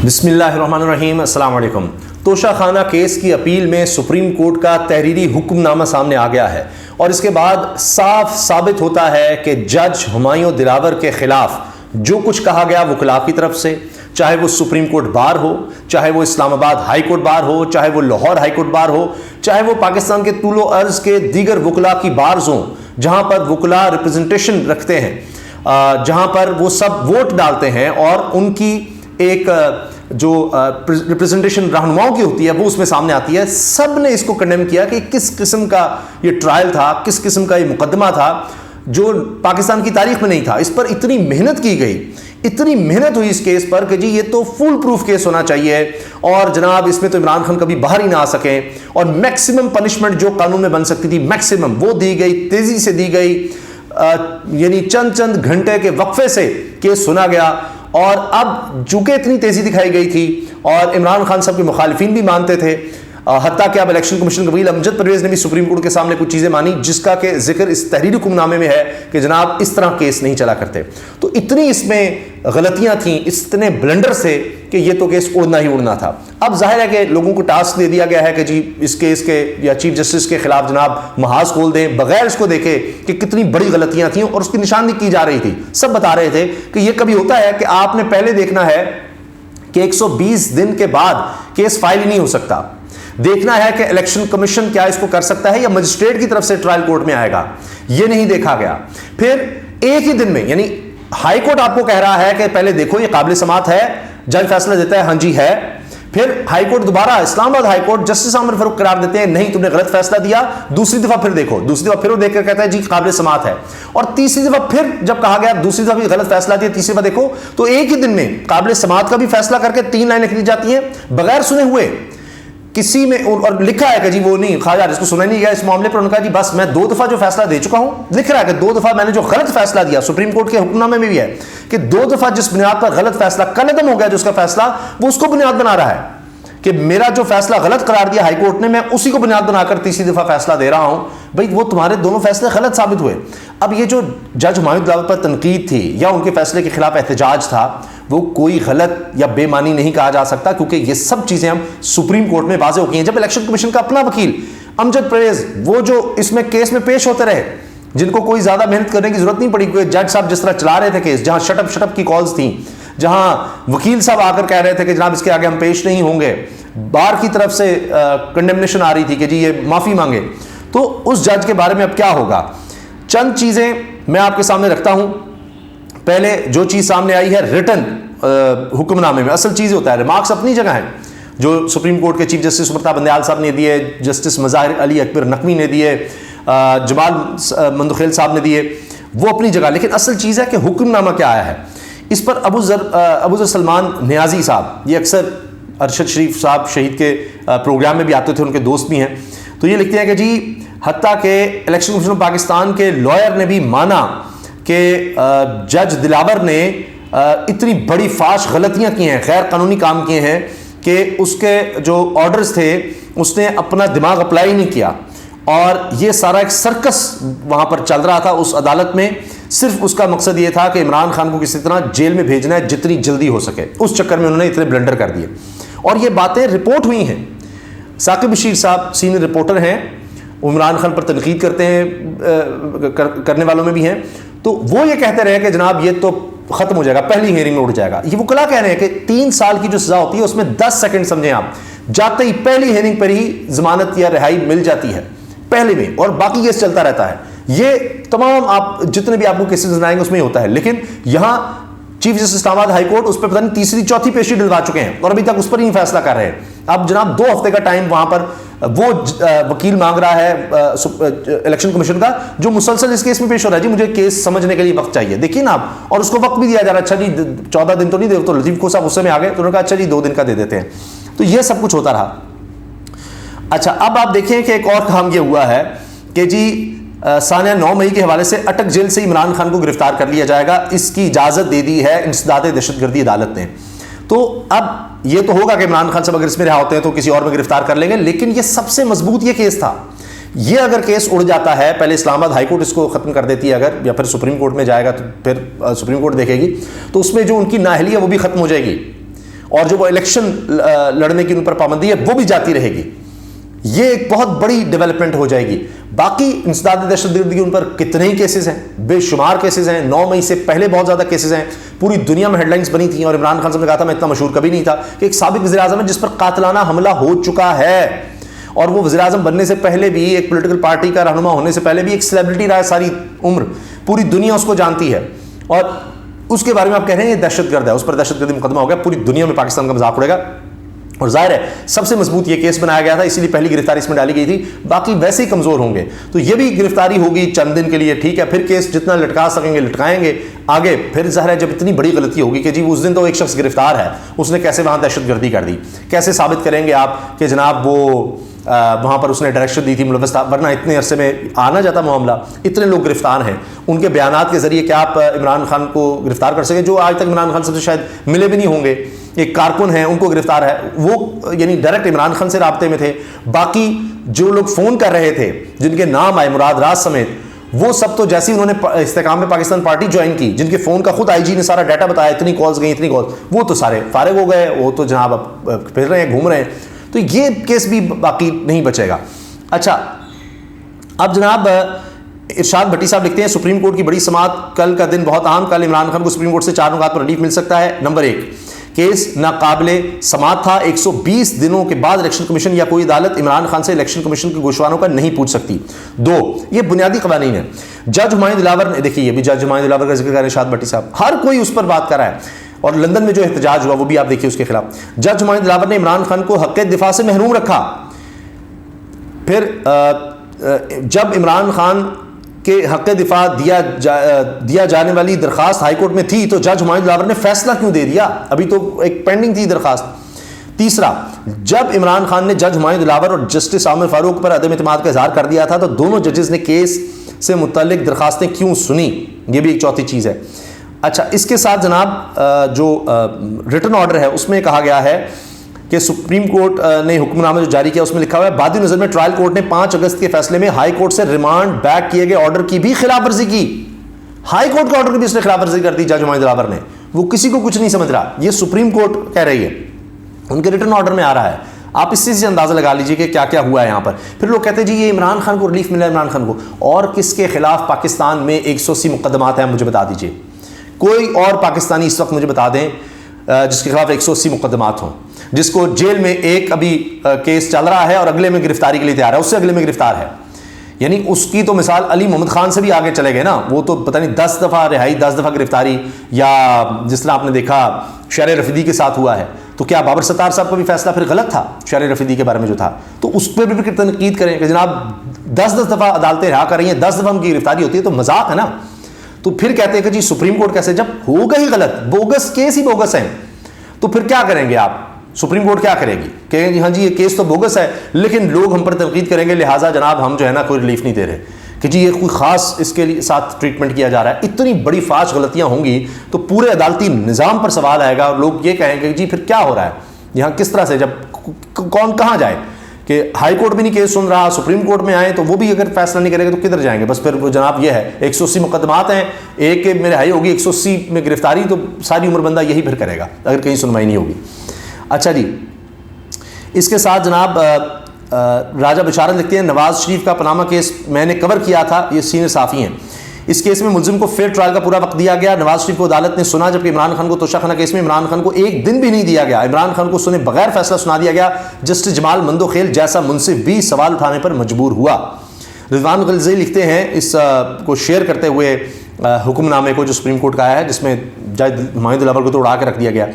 بسم اللہ الرحمن الرحیم، السلام علیکم۔ توشہ خانہ کیس کی اپیل میں سپریم کورٹ کا تحریری حکم نامہ سامنے آ گیا ہے اور اس کے بعد صاف ثابت ہوتا ہے کہ جج ہمایوں دلاور کے خلاف جو کچھ کہا گیا وکلاء کی طرف سے، چاہے وہ سپریم کورٹ بار ہو، چاہے وہ اسلام آباد ہائی کورٹ بار ہو، چاہے وہ لاہور ہائی کورٹ بار ہو، چاہے وہ پاکستان کے طول و عرض کے دیگر وکلاء کی بارز ہوں جہاں پر وکلاء ریپرزنٹیشن رکھتے ہیں، جہاں پر وہ سب ووٹ ڈالتے ہیں اور ان کی ایک جو ریپرزنٹیشن رہنماؤں کی ہوتی ہے وہ اس میں سامنے آتی ہے، سب نے اس کو کنڈیم کیا کہ کس قسم کا یہ ٹرائل تھا، کس قسم کا یہ مقدمہ تھا جو پاکستان کی تاریخ میں نہیں تھا۔ اس پر اتنی محنت کی گئی، اتنی محنت ہوئی اس کیس پر کہ جی یہ تو فول پروف کیس ہونا چاہیے اور جناب اس میں تو عمران خان کبھی باہر ہی نہ آ سکیں، اور میکسیمم پنشمنٹ جو قانون میں بن سکتی تھی میکسیمم وہ دی گئی، تیزی سے دی گئی، یعنی چند گھنٹے کے وقفے سے کیس سنا گیا۔ اور اب چونکہ اتنی تیزی دکھائی گئی تھی اور عمران خان صاحب کے مخالفین بھی مانتے تھے، حتیٰ کہ اب الیکشن کمیشن وکیل امجد پرویز نے بھی سپریم کورٹ کے سامنے کچھ چیزیں مانی جس کا کہ ذکر اس تحریری حکم نامے میں ہے کہ جناب اس طرح کیس نہیں چلا کرتے۔ تو اتنی اس میں غلطیاں تھیں، اتنے بلنڈر سے کہ یہ تو کیس اڑنا ہی اڑنا تھا۔ اب ظاہر ہے کہ لوگوں کو ٹاسک دے دیا گیا ہے کہ جی اس کیس کے یا چیف جسٹس کے خلاف جناب محاذ کھول دیں بغیر اس کو دیکھے کہ کتنی بڑی غلطیاں تھیں اور اس کی نشاندہی کی جا رہی تھی۔ سب بتا رہے تھے کہ یہ کبھی ہوتا ہے کہ آپ نے پہلے دیکھنا ہے کہ 120 دن کے بعد کیس فائل ہی نہیں ہو سکتا، دیکھنا ہے کہ الیکشن کمیشن کیا اس کو کر سکتا ہے یا مجسٹریٹ کی طرف سے ٹرائل کورٹ میں آئے گا، یہ نہیں دیکھا گیا۔ پھر ایک ہی دن میں، یعنی ہائی کورٹ آپ کو کہہ رہا ہے کہ پہلے دیکھو یہ قابل سماعت ہے، جج فیصلہ دیتا ہے ہاں جی ہے، پھر ہائی کورٹ دوبارہ اسلام آباد ہائی کورٹ جسٹس عامر فاروق قرار دیتے ہیں نہیں تم نے غلط فیصلہ دیا، دوسری دفعہ پھر دیکھو، دوسری دفعہ پھر وہ دیکھ کر کہتا ہے جی قابل سماعت ہے، اور تیسری دفعہ پھر جب کہا گیا دوسری دفعہ بھی غلط فیصلہ دیا، تیسری دفعہ دیکھو، تو ایک ہی دن میں قابل سماعت کا بھی فیصلہ کر کے 3 لائنیں لکھ دی جاتی ہیں بغیر سنے ہوئے کسی میں، اور لکھا ہے کہ جی وہ نہیں خواجہ اس کو سنا نہیں گیا اس معاملے پر، انہوں نے کہا جی بس میں 2 دفعہ جو فیصلہ دے چکا ہوں، لکھ رہا ہے کہ 2 دفعہ میں نے جو غلط فیصلہ دیا، سپریم کورٹ کے حکم نامے میں بھی ہے کہ 2 دفعہ جس بنیاد پر غلط فیصلہ کل عدم ہو گیا جو اس کا فیصلہ، وہ اس کو بنیاد بنا رہا ہے کہ میرا جو فیصلہ غلط قرار دیا ہائی کورٹ نے میں اسی کو بنیاد بنا کر تیسری دفعہ فیصلہ دے رہا ہوں۔ بھئی وہ تمہارے دونوں فیصلے غلط ثابت ہوئے۔ اب یہ جو جج ہمایوں دلاور پر تنقید تھی یا ان کے فیصلے کے خلاف احتجاج تھا وہ کوئی غلط یا بے معنی نہیں کہا جا سکتا، کیونکہ یہ سب چیزیں ہم سپریم کورٹ میں واضح ہو گئی ہیں۔ جب الیکشن کمیشن کا اپنا وکیل امجد پرویز وہ جو اس میں کیس میں پیش ہوتے رہے جن کو کوئی زیادہ محنت کرنے کی ضرورت نہیں پڑی، کیونکہ جج صاحب جس طرح چلا رہے تھے کیس، جہاں شٹ اپ کی کالز تھیں، جہاں وکیل صاحب آ کر کہہ رہے تھے کہ جناب اس کے آگے ہم پیش نہیں ہوں گے، بار کی طرف سے کنڈیمنیشن آ رہی تھی کہ جی یہ معافی مانگے، تو اس جج کے بارے میں اب کیا ہوگا؟ چند چیزیں میں آپ کے سامنے رکھتا ہوں۔ پہلے جو چیز سامنے آئی ہے ریٹن حکم نامے میں، اصل چیز ہوتا ہے ریمارکس اپنی جگہ ہیں جو سپریم کورٹ کے چیف جسٹس سمرتا بندیال صاحب نے دیے، جسٹس مظاہر علی اکبر نقوی نے دیے، جمال مندوخیل صاحب نے دیے، وہ اپنی جگہ، لیکن اصل چیز ہے کہ حکم نامہ کیا آیا ہے۔ اس پر ابو ذر سلمان نیازی صاحب، یہ اکثر ارشد شریف صاحب شہید کے پروگرام میں بھی آتے تھے، ان کے دوست بھی ہیں، تو یہ لکھتے ہیں کہ جی حتیٰ کہ الیکشن کمیشن آف پاکستان کے لائر نے بھی مانا کہ جج دلاور نے اتنی بڑی فاش غلطیاں کی ہیں، غیر قانونی کام کیے ہیں کہ اس کے جو آرڈرز تھے اس نے اپنا دماغ اپلائی نہیں کیا، اور یہ سارا ایک سرکس وہاں پر چل رہا تھا اس عدالت میں، صرف اس کا مقصد یہ تھا کہ عمران خان کو کسی طرح جیل میں بھیجنا ہے جتنی جلدی ہو سکے، اس چکر میں انہوں نے اتنے بلنڈر کر دیے، اور یہ باتیں رپورٹ ہوئی ہیں۔ ثاقب بشیر صاحب سینئر رپورٹر ہیں، عمران خان پر تنقید کرتے ہیں، کرنے والوں میں بھی ہیں، تو وہ یہ کہتے رہے کہ جناب یہ تو ختم ہو جائے گا، پہلی ہیئرنگ میں اٹھ جائے گا۔ یہ وکلاء کہہ رہے ہیں کہ 3 سال کی جو سزا ہوتی ہے اس میں 10 سیکنڈ سمجھیں آپ، جاتے ہی پہلی ہیئرنگ پر ہی ضمانت یا رہائی مل جاتی ہے پہلے میں، اور باقی کیس چلتا رہتا ہے۔ یہ تمام آپ جتنے بھی آپ کو کیسز نظر آئیں گے اس میں ہی ہوتا ہے، لیکن یہاں چیف جسٹس اسلام آباد ہائی کورٹ اس پہ پتہ نہیں تیسری چوتھی پیشی ڈلوا چکے ہیں اور ابھی تک اس پر ہی فیصلہ کر رہے ہیں۔ اب جناب 2 ہفتے کا ٹائم وہاں پر وہ وکیل مانگ رہا ہے الیکشن کمیشن کا جو مسلسل اس کیس میں پیش ہو رہا ہے، جی مجھے کیس سمجھنے کے لیے وقت چاہیے، دیکھیے نا آپ، اور اس کو وقت بھی دیا جا رہا ہے، اچھا جی 14 دن تو نہیں دے، تو لطیف کو صاحب غصے میں آ گئے تو انہوں نے کہا اچھا جی 2 دن کا دے دیتے ہیں، تو یہ سب کچھ ہوتا رہا۔ اچھا اب آپ دیکھیں کہ ایک اور کام یہ ہوا ہے کہ جی ثانیہ 9 مئی کے حوالے سے اٹک جیل سے عمران خان کو گرفتار کر لیا جائے گا، اس کی اجازت دے دی ہے انسداد دہشت گردی عدالت نے۔ تو اب یہ تو ہوگا کہ عمران خان صاحب اگر اس میں رہا ہوتے ہیں تو کسی اور میں گرفتار کر لیں گے، لیکن یہ سب سے مضبوط یہ کیس تھا، یہ اگر کیس اڑ جاتا ہے، پہلے اسلام آباد ہائی کورٹ اس کو ختم کر دیتی ہے اگر، یا پھر سپریم کورٹ میں جائے گا تو پھر سپریم کورٹ دیکھے گی، تو اس میں جو ان کی نااہلی ہے وہ بھی ختم ہو جائے گی، اور جو وہ الیکشن لڑنے کی ان پر پابندی ہے وہ بھی جاتی رہے گی. یہ ایک بہت بڑی ڈیولپمنٹ ہو جائے گی. باقی انسداد دہشت گردی ان پر کتنے ہی کیسز ہیں, بے شمار کیسز ہیں. 9 مئی سے پہلے بہت زیادہ کیسز ہیں. پوری دنیا میں ہیڈ لائنز بنی تھیں, اور عمران خان صاحب نے کہا تھا میں اتنا مشہور کبھی نہیں تھا, کہ ایک سابق وزیر اعظم ہے جس پر قاتلانہ حملہ ہو چکا ہے, اور وہ وزیر اعظم بننے سے پہلے بھی, ایک پولیٹیکل پارٹی کا رہنما ہونے سے پہلے بھی ایک سیلیبریٹی رہا ہے ساری عمر. پوری دنیا اس کو جانتی ہے, اور اس کے بارے میں آپ کہہ رہے ہیں یہ دہشت گرد ہے, اس پر دہشت گردی مقدمہ ہو گیا. پوری دنیا میں پاکستان کا مذاق اڑے گا. اور ظاہر ہے سب سے مضبوط یہ کیس بنایا گیا تھا, اسی لیے پہلی گرفتاری اس میں ڈالی گئی تھی. باقی ویسے ہی کمزور ہوں گے, تو یہ بھی گرفتاری ہوگی چند دن کے لیے, ٹھیک ہے. پھر کیس جتنا لٹکا سکیں گے لٹکائیں گے آگے. پھر ظاہر ہے جب اتنی بڑی غلطی ہوگی کہ جی اس دن تو ایک شخص گرفتار ہے, اس نے کیسے وہاں دہشت گردی کر دی, کیسے ثابت کریں گے آپ کہ جناب وہ وہاں پر اس نے ڈائریکشن دی تھی ملوث تھا, ورنہ اتنے عرصے میں آنا جاتا معاملہ. اتنے لوگ گرفتار ہیں, ان کے بیانات کے ذریعے کیا آپ عمران خان کو گرفتار کر سکیں, جو آج تک عمران خان سے شاید ملے بھی نہیں ہوں گے. ایک کارکن ہیں ان کو گرفتار ہے, وہ یعنی ڈائریکٹ عمران خان سے رابطے میں تھے. باقی جو لوگ فون کر رہے تھے جن کے نام آئے مراد راز سمیت, وہ سب تو جیسے انہوں نے استحکام میں پاکستان پارٹی جوائن کی, جن کے فون کا خود آئی جی نے سارا ڈیٹا بتایا, اتنی کالز گئی اتنی کالز, وہ تو سارے فارغ ہو گئے, وہ تو جناب اب پھر رہے ہیں گھوم رہے ہیں. تو یہ کیس بھی باقی نہیں بچے گا. اچھا اب جناب ارشاد بھٹی صاحب لکھتے ہیں سپریم کورٹ کی بڑی سماعت کل کا دن بہت اہم, کل عمران خان کو سپریم کورٹ سے 4 نکات پر ریلیف مل سکتا ہے. نمبر 1, کیس ناقابل سماعت تھا, 120 دنوں کے بعد الیکشن کمیشن یا کوئی عدالت عمران خان سے الیکشن کمیشن کے گوشواروں کا نہیں پوچھ سکتی. 2, یہ بنیادی قوانین ہیں. جج ہمایوں دلاور نے, دیکھیے یہ بھی جج ہمایوں دلاور کا ذکر کر رہے ہیں ارشاد بھٹی صاحب, ہر کوئی اس پر بات کر رہا ہے, اور لندن میں جو احتجاج ہوا وہ بھی آپ دیکھیے اس کے خلاف. جج ہمایوں دلاور نے عمران خان کو حق دفاع سے محروم رکھا. پھر جب عمران خان کے حق دفاع دیا جانے والی درخواست ہائی کورٹ میں تھی تو جج ہمایوں دلاور نے فیصلہ کیوں دے دیا, ابھی تو ایک پینڈنگ تھی درخواست. تیسرا, جب عمران خان نے جج ہمایوں دلاور اور جسٹس عامر فاروق پر عدم اعتماد کا اظہار کر دیا تھا تو دونوں ججز نے کیس سے متعلق درخواستیں کیوں سنی, یہ بھی ایک چوتھی چیز ہے. اچھا اس کے ساتھ جناب جو ریٹن آرڈر ہے اس میں کہا گیا ہے کہ سپریم کورٹ نے حکم نامہ جو جاری کیا اس میں لکھا ہوا ہے بادی نظر میں ٹرائل کورٹ نے 5 اگست کے فیصلے میں ہائی کورٹ سے ریمانڈ بیک کیے گئے آرڈر کی بھی خلاف ورزی کی. ہائی کورٹ کے آرڈر کی بھی اس نے خلاف ورزی کر دی جج ہمایوں دلاور نے, وہ کسی کو کچھ نہیں سمجھ رہا, یہ سپریم کورٹ کہہ رہی ہے, ان کے ریٹن آرڈر میں آ رہا ہے. آپ اس سے اندازہ لگا لیجئے کہ کیا کیا ہوا ہے یہاں پر. پھر لوگ کہتے ہیں جی یہ عمران خان کو ریلیف ملا ہے, عمران خان کو, اور کس کے خلاف پاکستان میں 180 مقدمات ہیں مجھے بتا دیجئے. کوئی اور پاکستانی اس وقت مجھے بتا دیں جس کے خلاف 180 مقدمات ہوں, جس کو جیل میں ایک ابھی کیس چل رہا ہے اور اگلے میں گرفتاری کے لیے تیار ہے, اس سے اگلے میں گرفتار ہے. یعنی اس کی تو مثال علی محمد خان سے بھی آگے چلے گئے نا, وہ تو پتہ نہیں 10 دفعہ رہائی 10 دفعہ گرفتاری, یا جس طرح آپ نے دیکھا شہر رفیدی کے ساتھ ہوا ہے. تو کیا بابر ستار صاحب کا بھی فیصلہ پھر غلط تھا شہر رفیدی کے بارے میں جو تھا, تو اس پہ بھی تنقید کریں کہ جناب 10 دفعہ عدالتیں رہا کر رہی ہیں, 10 دفعہ ان کی گرفتاری ہوتی ہے, تو مذاق ہے نا. تو پھر کہتے ہیں کہ جی سپریم کورٹ کیسے, جب ہوگا ہی غلط, بوگس کیس ہی بوگس ہیں, تو پھر کیا کریں گے آپ, سپریم کورٹ کیا کرے گی, کہیں گے ہاں جی یہ کیس تو بوگس ہے لیکن لوگ ہم پر تنقید کریں گے لہٰذا جناب ہم جو ہے نا کوئی ریلیف نہیں دے رہے, کہ جی یہ کوئی خاص اس کے ساتھ ٹریٹمنٹ کیا جا رہا ہے. اتنی بڑی فاش غلطیاں ہوں گی تو پورے عدالتی نظام پر سوال آئے گا, اور لوگ یہ کہیں گے جی پھر کیا ہو رہا ہے یہاں, کس طرح سے, جب کون کہاں جائے, کہ ہائی کورٹ بھی نہیں کیس سن رہا, سپریم کورٹ میں آئے تو وہ بھی اگر فیصلہ نہیں کرے گا تو کدھر جائیں گے. بس پھر وہ جناب یہ ہے 180 مقدمات ہیں, ایک میں رہائی ہوگی 180 میں گرفتاری, تو ساری عمر بندہ یہی پھر کرے گا اگر کہیں سنوائی نہیں ہوگی. اچھا جی اس کے ساتھ جناب راجہ بشارت لکھتے ہیں نواز شریف کا پاناما کیس میں نے کور کیا تھا, یہ سینئر صحافی ہیں. اس کیس میں ملزم کو فیئر ٹرائل کا پورا وقت دیا گیا, نواز شریف کو عدالت نے سنا, جبکہ عمران خان کو توشہ خانہ کیس میں عمران خان کو 1 دن بھی نہیں دیا گیا. عمران خان کو سنے بغیر فیصلہ سنا دیا گیا. جسٹس جمال مندوخیل جیسا منصف بھی سوال اٹھانے پر مجبور ہوا. رضوان غلزی لکھتے ہیں اس کو شیئر کرتے ہوئے حکم نامے کو جو سپریم کورٹ کا آیا ہے, جس میں جج ہمایوں دلاور کو تو اڑا کے رکھ دیا گیا.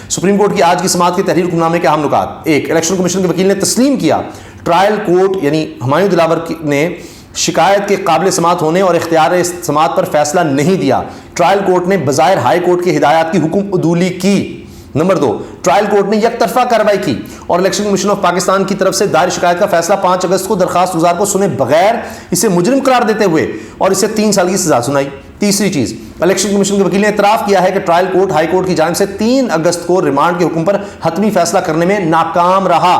سپریم کورٹ کی آج کی سماعت کے تحریر حکم نامے کے اہم نکات. 1, الیکشن کمیشن کے وکیل نے تسلیم کیا ٹرائل کورٹ یعنی ہمایوں دلاور نے شکایت کے قابل سماعت ہونے اور اختیار سماعت پر فیصلہ نہیں دیا. ٹرائل کورٹ نے بظاہر ہائی کورٹ کی ہدایات کی حکم عدولی کی. نمبر 2, ٹرائل کورٹ نے یک طرفہ کارروائی کی اور الیکشن کمیشن آف پاکستان کی طرف سے دائر شکایت کا فیصلہ 5 اگست کو درخواست گزار کو سنے بغیر اسے مجرم قرار دیتے ہوئے اور اسے 3 سال کی سزا سنائی. تیسری چیز, الیکشن کمیشن کے وکیل نے اعتراف کیا ہے کہ ٹرائل کورٹ ہائی کورٹ کی جانب سے 3 اگست کو ریمانڈ کے حکم پر حتمی فیصلہ کرنے میں ناکام رہا.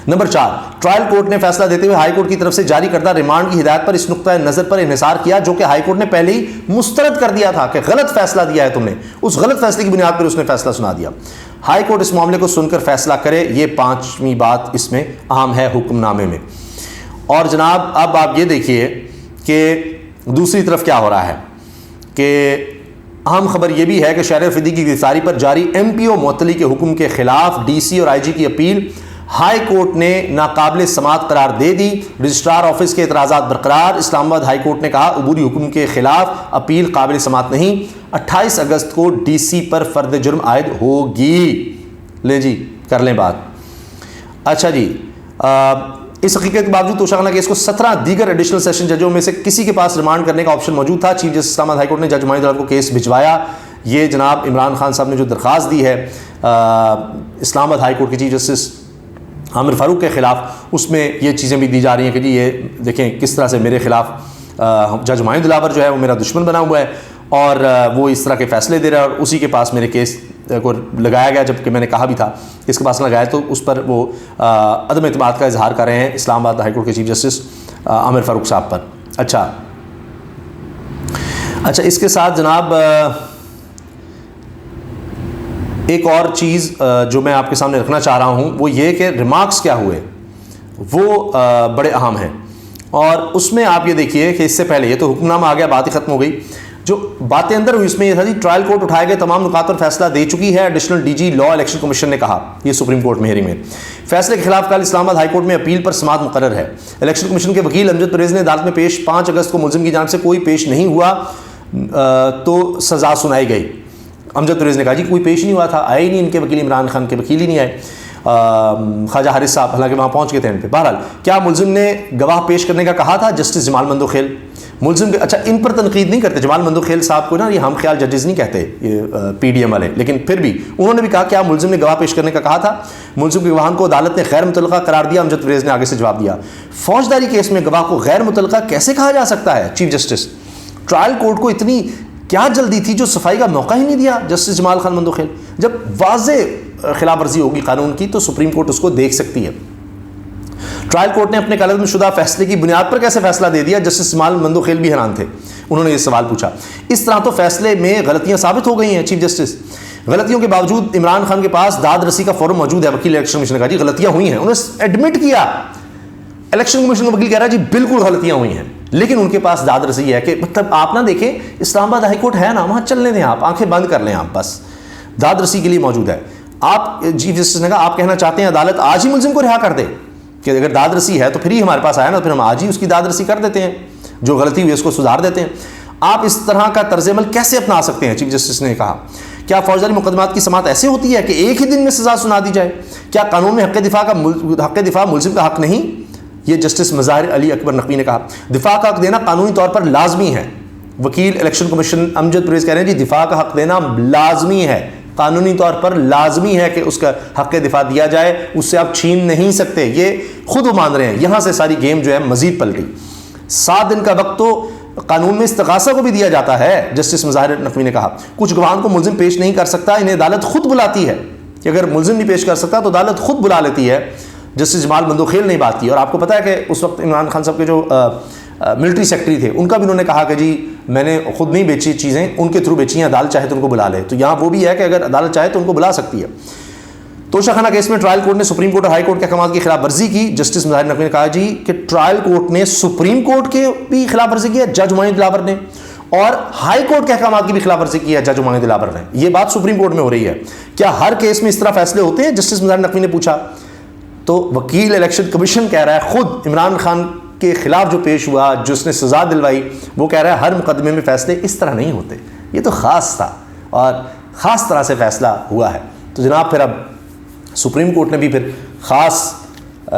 نمبر 4, ٹرائل کورٹ نے فیصلہ دیتے ہوئے ہائی کورٹ کی طرف سے جاری کردہ ریمانڈ کی ہدایت پر اس نقطہ نظر پر انحصار کیا جو کہ ہائی کورٹ نے پہلے ہی مسترد کر دیا تھا کہ غلط فیصلہ دیا ہے تم نے, اس غلط فیصلے کی بنیاد پر اس نے فیصلہ سنا دیا. ہائی کورٹ اس معاملے کو سن کر فیصلہ کرے، یہ 5ویں بات اس میں اہم ہے حکم نامے میں۔ اور جناب اب آپ یہ دیکھیے کہ دوسری طرف کیا ہو رہا ہے کہ اہم خبر یہ بھی ہے کہ شہریار افریدی کی گرفتاری پر جاری ایم پی او معطلی کے حکم کے خلاف ڈی سی اور آئی جی کی اپیل ہائی کورٹ نے ناقابل سماعت قرار دے دی۔ رجسٹرار آفس کے اعتراضات برقرار، اسلام آباد ہائی کورٹ نے کہا عبوری حکم کے خلاف اپیل قابل سماعت نہیں، 28 اگست کو ڈی سی پر فرد جرم عائد ہوگی۔ لیں جی کر لیں بات۔ اچھا جی، اس حقیقت کے باوجود توشہ خانہ کیس کو 17 دیگر ایڈیشنل سیشن ججوں میں سے کسی کے پاس ریمانڈ کرنے کا آپشن موجود تھا۔ چیف جسٹس اسلام آباد ہائی کورٹ نے جج ہمایوں دلال کو کیس بھجوایا۔ یہ جناب عمران خان صاحب نے جو درخواست دی ہے اسلام آباد ہائی کورٹ کے چیف جسٹس عامر فاروق کے خلاف، اس میں یہ چیزیں بھی دی جا رہی ہیں کہ جی یہ دیکھیں کس طرح سے میرے خلاف جج ہمایوں دلاور جو ہے وہ میرا دشمن بنا ہوا ہے اور وہ اس طرح کے فیصلے دے رہا ہے، اور اسی کے پاس میرے کیس کو لگایا گیا، جبکہ میں نے کہا بھی تھا کہ اس کے پاس لگایا، تو اس پر وہ عدم اعتماد کا اظہار کر رہے ہیں اسلام آباد ہائی کورٹ کے چیف جسٹس عامر فاروق صاحب پر۔ اچھا اس کے ساتھ جناب ایک اور چیز جو میں آپ کے سامنے رکھنا چاہ رہا ہوں وہ یہ کہ ریمارکس کیا ہوئے وہ بڑے اہم ہیں، اور اس میں آپ یہ دیکھیے کہ اس سے پہلے یہ تو حکم نامہ آ گیا، بات ہی ختم ہو گئی، جو باتیں اندر ہوئی اس میں یہ تھا جی ٹرائل کورٹ اٹھائے گئے تمام نکات پر فیصلہ دے چکی ہے، ایڈیشنل ڈی جی لا الیکشن کمیشن نے کہا، یہ سپریم کورٹ میں ہیرنگ میں فیصلے کے خلاف کل اسلام آباد ہائی کورٹ میں اپیل پر سماعت مقرر ہے۔ الیکشن کمیشن کے وکیل امجد پرویز نے عدالت میں پیش 5 اگست کو ملزم کی جانب سے کوئی پیش نہیں ہوا تو سزا سنائی گئی۔ امجد پرویز نے کہا جی کوئی پیش نہیں ہوا تھا، آئے ہی نہیں، ان کے وکیل عمران خان کے وکیل ہی نہیں آئے، خواجہ حارث صاحب حالانکہ وہاں پہنچ گئے تھے ان پہ۔ بہرحال کیا ملزم نے گواہ پیش کرنے کا کہا تھا؟ جسٹس جمال مندوخیل ملزم اچھا ان پر تنقید نہیں کرتے، جمال مندوخیل صاحب کو نا یہ ہم خیال ججز نہیں کہتے یہ پی ڈی ایم والے، لیکن پھر بھی انہوں نے بھی کہا کیا ملزم نے گواہ پیش کرنے کا کہا تھا؟ ملزم کے گواہان کو عدالت نے غیر متعلقہ قرار دیا۔ امجد پرویز نے آگے سے جواب دیا فوجداری کیس میں گواہ کو غیر متعلقہ کیسے کہا جا سکتا ہے؟ چیف جسٹس ٹرائل کورٹ کو اتنی کیا جلدی تھی جو صفائی کا موقع ہی نہیں دیا جسٹس جمال خان مندوخیل؟ جب واضح خلاف ورزی ہوگی قانون کی تو سپریم کورٹ اس کو دیکھ سکتی ہے۔ ٹرائل کورٹ نے اپنے کالعدم شدہ فیصلے کی بنیاد پر کیسے فیصلہ دے دیا؟ جسٹس جمال مندوخیل بھی حیران تھے، انہوں نے یہ سوال پوچھا۔ اس طرح تو فیصلے میں غلطیاں ثابت ہو گئی ہیں چیف جسٹس، غلطیوں کے باوجود عمران خان کے پاس داد رسی کا فارم موجود ہے۔ وکیل الیکشن کمیشن نے کہا جی غلطیاں ہوئی ہیں، انہوں نے ایڈمٹ کیا، الیکشن کمیشن کا وکیل کہہ رہا ہے جی بالکل غلطیاں ہوئی ہیں، لیکن ان کے پاس داد رسی ہے کہ مطلب آپ نہ دیکھیں اسلام آباد ہائی کورٹ ہے نا، وہاں چلنے دیں، آپ آنکھیں بند کر لیں، آپ بس داد رسی کے لیے موجود ہے۔ آپ چیف جسٹس نے کہا آپ کہنا چاہتے ہیں عدالت آج ہی ملزم کو رہا کر دے کہ اگر داد رسی ہے تو پھر ہی ہمارے پاس آیا نا، پھر ہم آج ہی اس کی داد رسی کر دیتے ہیں، جو غلطی ہوئی اس کو سدھار دیتے ہیں۔ آپ اس طرح کا طرز عمل کیسے اپنا سکتے ہیں؟ چیف جسٹس نے کہا کیا فوجداری مقدمات کی سماعت ایسے ہوتی ہے کہ ایک ہی دن میں سزا سنا دی جائے؟ کیا قانون میں حق دفاع ملزم کا حق نہیں؟ یہ جسٹس مظاہر علی اکبر نقوی نے کہا دفاع کا حق دینا قانونی طور پر لازمی ہے۔ وکیل الیکشن کمیشن امجد پرویز کہہ رہے ہیں جی دفاع کا حق دینا لازمی ہے، قانونی طور پر لازمی ہے کہ اس کا حق دفاع دیا جائے، اس سے آپ چھین نہیں سکتے، یہ خود وہ مان رہے ہیں۔ یہاں سے ساری گیم جو ہے مزید پلٹی۔ 7 دن کا وقت تو قانون میں استغاثہ کو بھی دیا جاتا ہے، جسٹس مظاہر نقوی نے کہا کچھ گواہان کو ملزم پیش نہیں کر سکتا، انہیں عدالت خود بلاتی ہے کہ اگر ملزم نہیں پیش کر سکتا تو عدالت خود بلا لیتی ہے۔ جسٹس جمال مندوخیل نے بات کی، اور آپ کو پتا ہے کہ اس وقت عمران خان صاحب کے جو ملٹری سیکٹری تھے ان کا بھی انہوں نے کہا کہ جی میں نے خود نہیں بیچی چیزیں، ان کے تھرو بیچی ہیں، عدالت چاہے تو ان کو بلا لے۔ تو یہاں وہ بھی ہے کہ اگر عدالت چاہے تو ان کو بلا سکتی ہے۔ توشہ خانہ کیس میں ٹرائل کورٹ نے سپریم کورٹ اور ہائی کورٹ کے احکامات کی خلاف ورزی کی۔ جسٹس مظاہر نقوی نے کہا جی کہ ٹرائل کورٹ نے سپریم کورٹ کے بھی خلاف ورزی کی ہے جج ہمایوں دلاور نے، اور ہائی کورٹ کے احکامات کی بھی خلاف ورزی کی ہے جج ہمایوں دلاور نے۔ یہ بات سپریم کورٹ میں ہو رہی ہے۔ کیا ہر کیس میں اس طرح فیصلے ہوتے ہیں؟ جسٹس مظاہر نقوی نے پوچھا۔ تو وکیل الیکشن کمیشن کہہ رہا ہے خود عمران خان کے خلاف جو پیش ہوا، جو اس نے سزا دلوائی، وہ کہہ رہا ہے ہر مقدمے میں فیصلے اس طرح نہیں ہوتے، یہ تو خاص تھا اور خاص طرح سے فیصلہ ہوا ہے۔ تو جناب پھر اب سپریم کورٹ نے بھی پھر خاص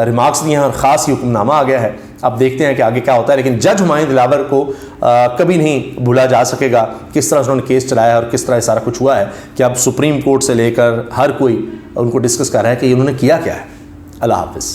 ریمارکس دیے ہیں اور خاص ہی حکم نامہ آ گیا ہے۔ اب دیکھتے ہیں کہ آگے کیا ہوتا ہے، لیکن جج ہمایوں دلاور کو کبھی نہیں بھولا جا سکے گا کس طرح انہوں نے کیس چلایا اور کس طرح سارا کچھ ہوا ہے، کہ اب سپریم کورٹ سے لے کر ہر کوئی ان کو ڈسکس کر رہا ہے کہ انہوں نے کیا ہے۔ اللہ حافظ۔